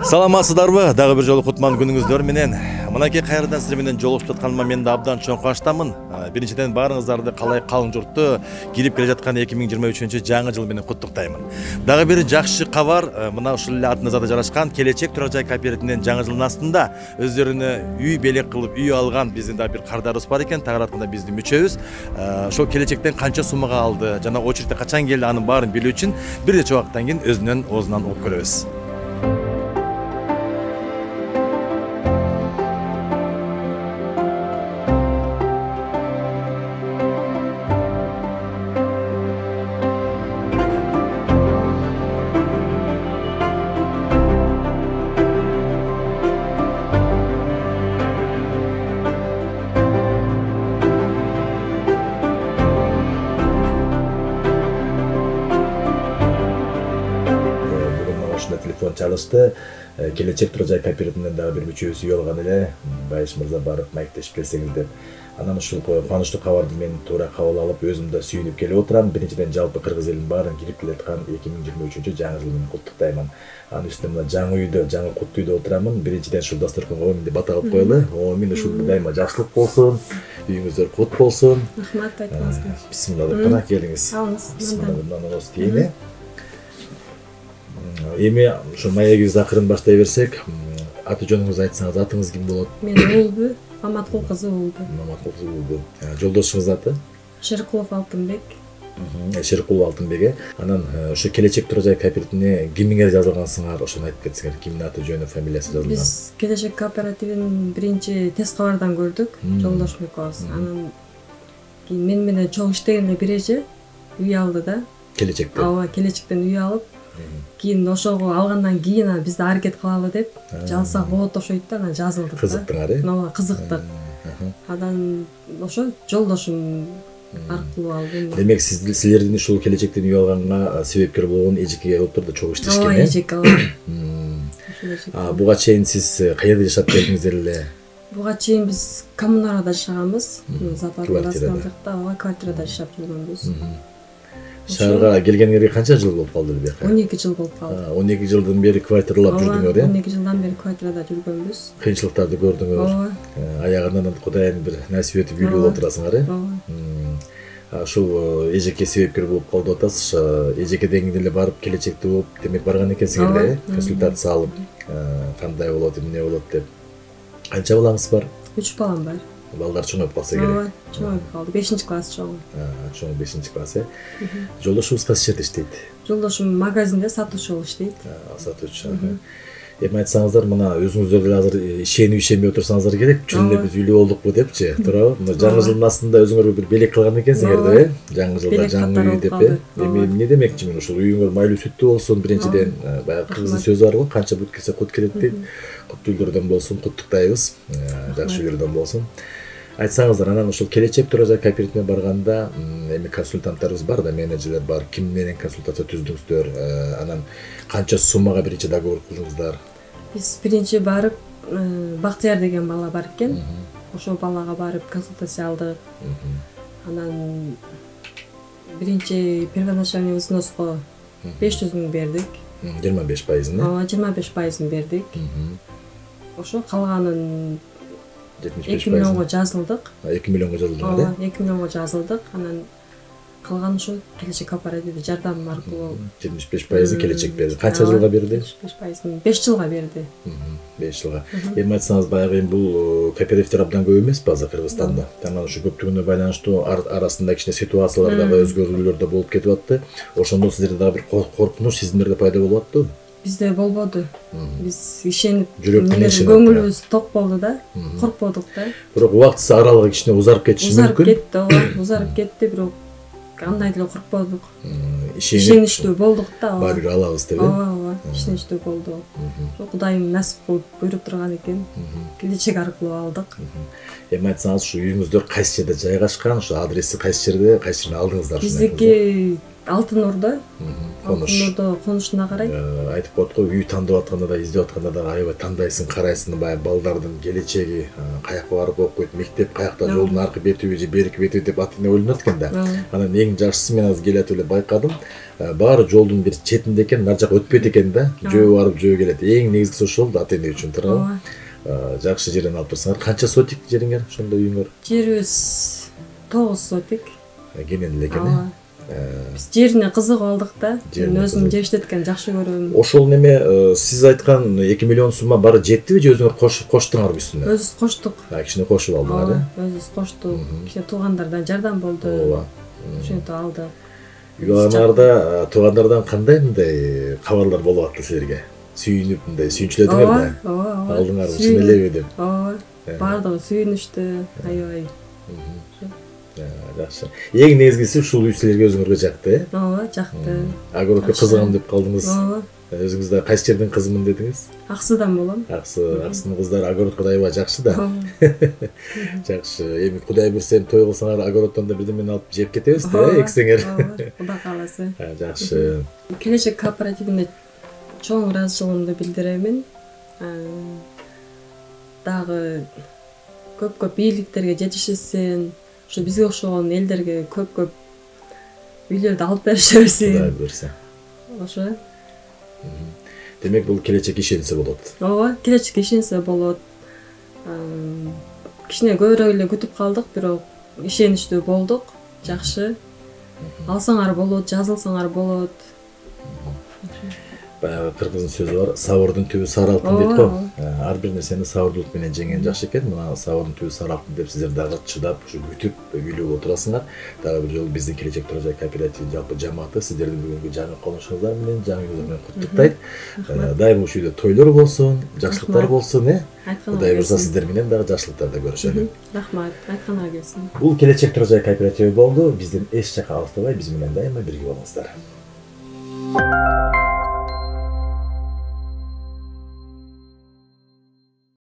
Саламатсыздарбы? Дагы бир жолу кутман күнүңүздөр менен. Мынакей кайрадан сиздер менен жолугушуп атканыма мен да абдан чоң кубанычтамын. Биринчиден баарыңыздарды калай калың журтту кирип келе жаткан 2023 жаңы жыл менен куттуктаймын. Дагы бир жакшы кабар, мына ушул эле атыңызда жарашкан Келечек Турак Жай кооперативинин жаңы жылдын астында өздөрүнө үй белек кылып үй алган биздин да бир кардарыбыз бар экен. Тагы айтканда биздин мүчөбүз. Ошол келечектен канча суммага алды, жана очередте качан келди, анын баарын билүү үчүн бир нече убакыттан кийин өзүнүн оозунан угуп көрөбүз. Телефон чалышты. Келечек Турак Жай кооперативинен дагы бир мүчөбүз үй алган эле. Байыш мырза барып маектешип келсеңиз деп. Анан ушул кубанычтуу кабарды мен туура кабыл алып, өзүм да сүйүнүп келип отурам. Биринчиден жалпы кыргыз элинин баарын кирип келаткан 2023 жаңы жыл менен куттуктаймын. Анын үстүнө мына жаңы үйдө, жаңы кут үйдө отурамын. Биринчиден ушул дасторконго мен деп бата кылып коелу. Мен ушул дайыма жакшылык болсун, үйүңүздөр кут болсун. Рахмат айтыңызга. Бисмилла деп кана келиңиз. Бисмилла мындан тиеме. Эми ушу маегибизди акырын баштай берсек, аты жөнүңүздү айтсаңыз, атыңыз ким болот? Мен Улбу, Маматкул кызы Улбу. Маматкул кызы Улбу. Жолдошуңуздун аты? Шеркулов Алтынбек. Шеркулов Алтынбек. Анан ошо Келечек Турак Жай кооперативине кимиңер жазылгансыңар, ошону айтып кетсеңер, кимдин аты жөнү, фамилиясы жазылган? Биз Келечек кооперативин биринчи тест кабардан көрдүк, жолдошум экөөбүз. Анан кийин мен менен чоң иштегенде бир эже үй алды да. Келечектен. Ооба, Келечектен үй алып, кийин ошого алгандан кийин бизди аракет кылалы деп жазсак болот окшойт да, анан жазылдык. Кызыктыңар, э? Ооба, кызыктык. Анан ошо жолдошум аркылуу алдым. Демек силердин ушул Келечектен үй алганга себепкер болгон эжеке отурду чогуу иштешкен, э? Ооба, эжеке ооба. Буга чейин сиз каерде жашап келдиңиздер эле? Буга чейин биз коммунарада жашаганбыз. Западный жакта квартирада жашап жүргөнбүз. Шаарга келгениңерге канча жыл болуп калды бияка? 12 жыл болуп калды. 12 жылдан бери квартиралап жүрдүңөр, э? 12 жылдан бери квартирада жүргөнбүз. Кыйынчылыктарды көрдүңөр. Аягынан Кудайым бир насип этип үйлүү болуп турасыңар, э? Ушул эжеке себепкер болуп калды деп атасыз. Эжекеден эле барып Келечекте болуп, демек барган экенсиңер да, э? Консультация алып, кандай болот, эмне болот деп. Канча балаңыз бар? 3 балам бар. Балдар чоңоюп калса керек. Чоңоюп калды. 5-класс чоң. Чоң 5-класс, э? Жолдошуңуз кайсы жерде иштейт? Жолдошум магазинде сатуучу болуп иштейт. Сатуучу. Эми айтсаңыздар, мына өзүңүздөр деле азыр ишенүү отурсаңыздар керек. Чын эле биз үйлүү болдукпу депчи, туурабы? Мына жаңы жылдын астында өзүңөр бир белек кылган экенсиңер да, э? Жаңы жылда жаңы үй деп, э? Эми эмне демекчи мен, ушул үйүңөр майлуу сүттүү болсун, биринчиден. Баягы кыргыздын сөзү бар го, канча бут келсе кут келет дейт. Куттуу үйлөрдөн болсун, куттуктайбыз. Жакшы үйлөрдөн болсун. Айтсаңыздар, анан ушул Келечек Турак Жай кооперативине барганда, эми консультанттарыбыз бар да, менеджерлер бар. Ким менен консультация түздүңүздөр? Анан канча суммага биринчи договор кылдыңыздар? Биз биринчи барып, Бактияр деген бала бар экен. Ошол балага барып консультация алдык. Анан биринчи первоначальный взноско 500 000 бердик. 25%, Ооба, 25% бердик. Ошо калганын 2 миллионго жазылдык. 2 миллионго жазылдыңар, э? 2 миллионго жазылдык. Анан калган ошо Келечек кооперативи жардам аркылуу 75% Келечек берди. Канча жылга берди? 75%, 5 жылга берди. 5 жылга. Эми айтсаңыз, баягы бул кооперативдер абдан көп эмес база Кыргызстанда. Анан ушу көптүгүнө байланыштуу арасында кичине ситуациялар дагы өзгөрүүлөр да болуп кетип атты. Ошондо сиздерде дагы бир коркунуч сезимдер пайда болуп аттыбы? Бизде болбоду. Биз ишенип, көңүлүбүз ток болду да, коркподук да. Бирок убактысы аралыгы кичине узарып кетиши мүмкүн. Узарып кетти, бирок кандай деле коркподук. Ишеничтүү болдук да. Баары алабыз деп, э? Ооба, ишеничтүү болду. Кудайым насип кылып буйруп турган экен. Келечек аркылуу алдык. Эми айтсаңыз, ушу үйүңүздөр кайсы жерде жайгашкан, ушу адреси кайсы жерде, кайсы жерден алдыңыздар? Биздики Алтын Ордо. Конуш. Алтын Ордо конушуна карайт. Айтып коет го, үй тандап атканда да, издеп атканда да аябай тандайсың, карайсың, баягы балдардын келечеги, каякка барып окуйт, мектеп каякта, жолдун аркы бетиби же берки бетиби деп ат эне ойлонот экен да. Анан эң жакшысы мен азыр келип эле байкадым, баары жолдун бир четинде экен, нар жака өтпөйт экен да, жөө барып жөө келет. Эң негизгиси ошол да ат эне үчүн, туурабы? Жакшы жерден алып турсаңар. Канча сотик жериңер, ошондо үйүңөр? Жерибиз 9 сотик. Кенен эле экен. Биз жерине кызыгып алдык да. Мен өзүм жер иштеткенди жакшы көрөм. Ошол неме сиз айткан 2 миллион сумма бары жеттиби же өзүңөр коштуңарбы үстүнө? Өзүбүз коштук. Кичине кошуп алдыңар, Өзүбүз коштук. Кичине туугандардан жардам болду. Ооба. Ошентип алдык. Үйгө туугандардан кандай мындай кабарлар болуп атты силерге? Сүйүнүп мындай сүйүнчүлөдүңөр да? Ооба. Алдыңарбы, чын элеби деп? Ооба. Баардыгы сүйүнүштү, аябай. Жакшы. Эң негизгиси ушул үй силерге өзүңөргө жакты, э? Ооба, жакты. Огородко кызыгам деп калдыңыз. Ооба. Өзүңүз да кайсы жердин кызымын дедиңиз? Аксыдан болом. Аксынын кыздары огородко да аябай жакшы да. Жакшы. Эми Кудай буйрса той кылсаңар огороддон да бирдемени алып жеп кетебиз да, эксеңер. Ооба, Кудай кааласа. Жакшы. Келечек кооперативине чоң ыраазычылыгымды билдиребин. Дагы көп бийликтерге жетишилсин. Ошо бизге окшогон элдерге көп үйлөрдү алып берише берсин. Кудай буйрса. Ошо. Демек бул келечек ишенсе болот. Ооба, келечек ишенсе болот. Кичине көбүрөөк эле күтүп калдык, бирок ишеничтүү болдук. Жакшы. Алсаңар болот, жазылсаңар болот. Баягы кыргыздын сөзү бар, сабырдын түбү сары алтын дейт го. Ар бир нерсени сабырдуулук менен жеңген жакшы экен. Мына сабырдын түбү сары алтын деп сиздер дагы чыдап, ушу күтүп үйлүү отурасыңар. Дагы бир жолу биздин Келечек Турак Жай кооперативинин жалпы жамааты сиздердин бүгүнкү жаңы колунушуңуздар менен, жаңы үйүңөр менен куттуктайт. Дайыма ушул үйдө тойлор болсун, жакшылыктар болсун, э? Кудай буйрса сиздер менен дагы жакшылыктарда көрүшөлү. Рахмат, айтканыңар келсин. Бул Келечек Турак Жай кооперативи болду. Бизден эч жака алыстабай, биз менен дайыма бирге болуңуздар.